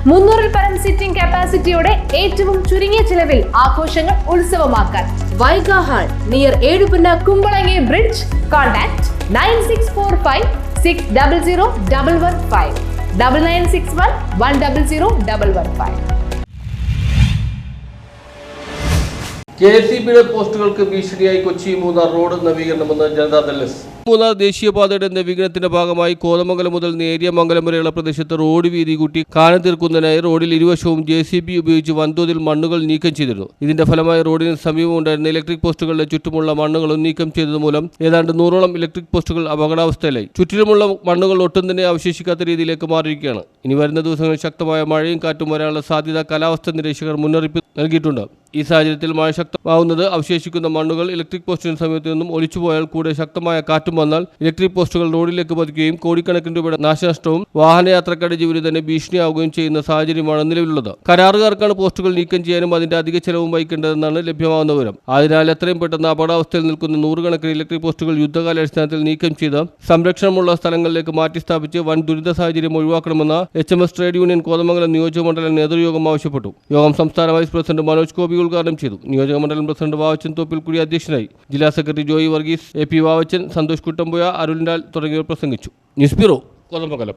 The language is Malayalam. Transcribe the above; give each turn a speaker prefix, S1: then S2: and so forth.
S1: 300-ൽ പരം സിറ്റിംഗ് കപ്പാസിറ്റിയോടെ ഏറ്റവും ചുരുങ്ങിയ ചിലവിൽ ആഘോഷങ്ങൾ ഉത്സവമാക്കാൻ Vaiga hall near Ezhupunna Kumbalangi bridge. Contact 9645600115 9961100115.
S2: KSEBയുടെ പോസ്റ്റുകൾക്ക് ഭീഷണിയായി കൊച്ചി മൂന്നാർ റോഡ് നവീകരണമെന്ന് ജനതാദൾ എസ്. മൂന്നാർ ദേശീയപാതയുടെ നവീകരണത്തിന്റെ ഭാഗമായി കോതമംഗലം മുതൽ നേരിയമംഗലം വരെയുള്ള പ്രദേശത്ത് റോഡ് വീതി കൂട്ടി കാനം തീർക്കുന്നതിനായി റോഡിൽ ഇരുവശവും JCB ഉപയോഗിച്ച് വൻതോതിൽ മണ്ണുകൾ നീക്കം ചെയ്തിരുന്നു. ഇതിന്റെ ഫലമായി റോഡിന് സമീപം ഉണ്ടായിരുന്ന ഇലക്ട്രിക് പോസ്റ്റുകളുടെ ചുറ്റുമുള്ള മണ്ണുകളും നീക്കം ചെയ്തതുമൂലം ഏതാണ്ട് 100ഓളം ഇലക്ട്രിക് പോസ്റ്റുകൾ അപകടാവസ്ഥയിലായി. ചുറ്റിലുമുള്ള മണ്ണുകൾ ഒട്ടും തന്നെ അവശേഷിക്കാത്ത രീതിയിലേക്ക് മാറിയിരിക്കുകയാണ്. ഇനി വരുന്ന ദിവസങ്ങളിൽ ശക്തമായ മഴയും കാറ്റും വരാനുള്ള സാധ്യത കാലാവസ്ഥാ നിരീക്ഷകർ മുന്നറിയിപ്പ് നൽകിയിട്ടുണ്ട്. ഈ സാഹചര്യത്തിൽ മഴ ശക്തമാവുന്നത് അവശേഷിക്കുന്ന മണ്ണുകൾ ഇലക്ട്രിക് പോസ്റ്റിന് സമീപത്തു നിന്നും ഒലിച്ചുപോയാൽ കൂടെ ശക്തമായ കാറ്റും വന്നാൽ ഇലക്ട്രിക് പോസ്റ്റുകൾ റോഡിലേക്ക് പതിക്കുകയും കോടിക്കണക്കിന് രൂപയുടെ നാശനഷ്ടവും വാഹനയാത്രക്കാരുടെ ജീവന് തന്നെ ഭീഷണിയാവുകയും ചെയ്യുന്ന സാഹചര്യമാണ് നിലവിലുള്ളത്. കരാറുകാർക്കാണ് പോസ്റ്റുകൾ നീക്കം ചെയ്യാനും അതിന്റെ അധിക ചെലവും വഹിക്കേണ്ടതെന്നാണ് ലഭ്യമാകുന്ന വിവരം. അതിനാൽ എത്രയും പെട്ടെന്ന് അപകടാവസ്ഥയിൽ നിൽക്കുന്ന 100 കണക്കിന് ഇലക്ട്രിക് പോസ്റ്റുകൾ യുദ്ധകാലാടിസ്ഥാനത്തിൽ നീക്കം ചെയ്ത് സംരക്ഷണമുള്ള സ്ഥലങ്ങളിലേക്ക് മാറ്റി സ്ഥാപിച്ച് വൻ ദുരിത സാഹചര്യം ഒഴിവാക്കണമെന്ന് HMS ട്രേഡ് യൂണിയൻ കോതമംഗലം നിയോജകമണ്ഡലം നേതൃയോഗം ആവശ്യപ്പെട്ടു. യോഗം സംസ്ഥാന വൈസ് പ്രസിഡന്റ് മനോജ് ഗോപി ഉദ്ഘാടനം ചെയ്തു. നിയോജകമണ്ഡലം പ്രസിഡന്റ് വാവച്ചൻ തോപ്പിൽക്കുടി അധ്യക്ഷനായി. ജില്ലാ സെക്രട്ടറി ജോയി വർഗീസ്, AP വാവച്ചൻ, സന്തോഷ് കുട്ടമ്പുയ, അരുൺലാൽ തുടങ്ങിയവർ പ്രസംഗിച്ചു. News bureau, Kothamangalam.